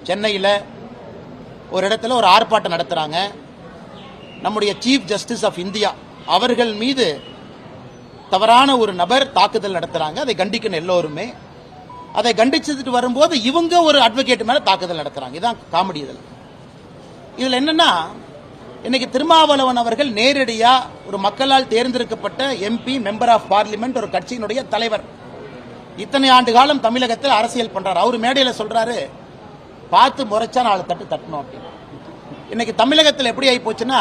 சென்னையில் ஒரு இடத்துல ஒரு ஆர்ப்பாட்டம் நடத்துறாங்க. நம்முடைய சீஃப் ஜஸ்டிஸ் ஆஃப் இந்தியா அவர்கள் மீது தவறான ஒரு நபர் தாக்குதல் நடத்துறாங்க. அதை கண்டிக்கணும் எல்லோருமே. அதை கண்டிச்சுட்டு வரும்போது இவங்க ஒரு அட்வொகேட் மேல தாக்குதல் நடத்துறாங்க. இதுதான் காமெடி. இதுல என்னன்னா, இன்னைக்கு திருமாவளவன் அவர்கள் நேரடியா ஒரு மக்களால் தேர்ந்தெடுக்கப்பட்ட எம்பி, மெம்பர் ஆஃப் பார்லிமெண்ட், ஒரு கட்சியினுடைய தலைவர். இத்தனை ஆண்டு காலம் தமிழகத்தில் அரசியல் பண்றாரு. அவர் மேடையில சொல்றாரு, பார்த்து முறைச்சா 4 தட்டு தட்டணும் அப்படின்னு. இன்னைக்கு தமிழகத்தில் எப்படி ஆகி போச்சுன்னா,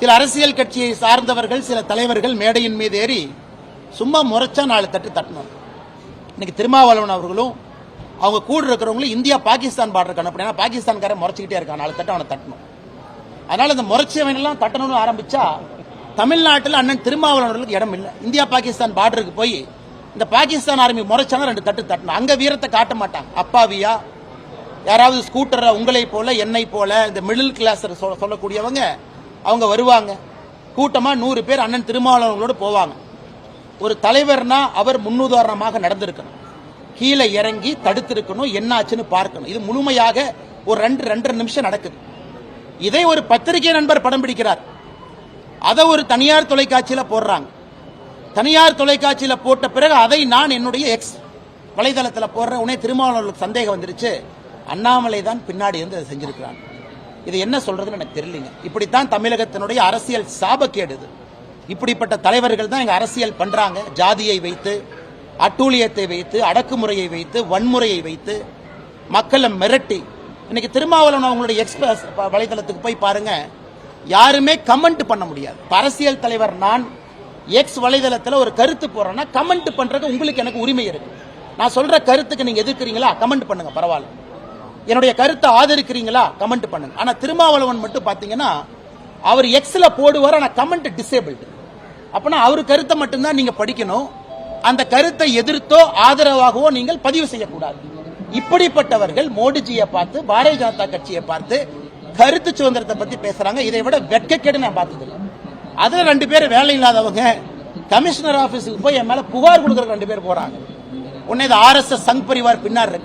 சில அரசியல் கட்சியை சார்ந்தவர்கள், சில தலைவர்கள் மேடையின் மீது ஏறி சும்மா முறைச்சா 4 தட்டு தட்டணும். இன்னைக்கு திருமாவளவன் அவர்களும் அவங்க கூட இருக்கிறவங்களும் இந்தியா பாகிஸ்தான் பார்டருக்கு அனுப்பினா, பாகிஸ்தான்காரன் முறைச்சிக்கிட்டே இருக்கான், 4 தட்டு அவனை தட்டணும். அதனால இந்த முறைச்சவன் எல்லாம் தட்டணும்னு ஆரம்பிச்சா தமிழ்நாட்டில் அண்ணன் திருமாவளவன் அவர்களுக்கு இடம் இல்லை. இந்தியா பாகிஸ்தான் பார்டருக்கு போய் இந்த பாகிஸ்தான் ஆர்மி முறைச்சானா 2 தட்டு தட்டணும். அங்க வீரத்தை காட்ட மாட்டாங்க. அப்பாவியா யாராவது ஸ்கூட்டரை உங்களை போல என்னை போல இந்த மிடில் கிளாஸ் சொல்லக்கூடியவங்க அவங்க வருவாங்க. கூட்டமா 100 பேர் அண்ணன் திருமாவளவனோடு போவாங்க. ஒரு தலைவர்னா அவர் முன்னுதாரணமாக நடந்திருக்கணும். கீழே இறங்கி தடுத்திருக்கணும், என்ன ஆச்சுன்னு பார்க்கணும். இது முழுமையாக ஒரு 2-2.5 நிமிஷம் நடக்குது. இதை ஒரு பத்திரிகை நண்பர் படம் பிடிக்கிறார். அதை ஒரு தனியார் தொலைக்காட்சியில போடுறாங்க. தனியார் தொலைக்காட்சியில போட்ட பிறகு அதை நான் என்னுடைய எக்ஸ் வலைதளத்தில் போடுற உடனே திருமாவளவனுக்கு சந்தேகம் வந்துருச்சு, அண்ணாமலை தான் பின்னாடி இருந்து அதை செஞ்சிருக்கிறான். இது என்ன சொல்றதுன்னு எனக்கு தெரியலங்க. இப்படித்தான் தமிழகத்தினுடைய அரசியல் சாபக்கேடு. இப்படிப்பட்ட தலைவர்கள் தான் இங்க அரசியல் பண்றாங்க. ஜாதியை வைத்து, அட்டூழியத்தை வைத்து, அடக்குமுறையை வைத்து, வன்முறையை வைத்து மக்களை மிரட்டி. இன்னைக்கு திருமாவளவன் அவங்களுடைய எக்ஸ்பிரஸ் வலைதளத்துக்கு போய் பாருங்க, யாருமே கமெண்ட் பண்ண முடியாது. அரசியல் தலைவர் நான் எக்ஸ் வலைதளத்தில் ஒரு கருத்து போறேன்னா கமெண்ட் பண்றது உங்களுக்கு எனக்கு உரிமை இருக்கு. நான் சொல்ற கருத்துக்கு நீங்க எதிர்க்கிறீங்களா, கமெண்ட் பண்ணுங்க, பரவாயில்ல. என்னுடைய கருத்தை ஆதரிக்கிறீங்களா, கமெண்ட் பண்ணுங்க. ஆனா திருமாவளவன் மட்டும் பாத்தீங்கன்னா அவர் எக்ஸ்ல போடுவார், ஆனா கமெண்ட் டிசேபிள்டு. அப்பனா அவர் கருத்தை மட்டும்தான் நீங்க படிக்கணும். அந்த கருத்தை எதிர்த்தோ ஆதரவாகவோ நீங்கள் பதிவு செய்யக்கூடாது. இப்படிப்பட்டவர்கள் மோடிஜியை பார்த்து, பாரதிய ஜனதா கட்சியை பார்த்து கருத்து சுதந்திரத்தை பத்தி பேசுறாங்க. இதை விட வெட்கக்கேடு நான் பார்த்ததில்லை. அதுல 2 பேர் வேலை இல்லாதவங்க கமிஷனர் ஆபீஸுக்கு போய் என் மேல புகார் கொடுக்கற 2 பேர் போறாங்க. உடனே RSS சங் பரிவார் பின்னாடி இருக்கு.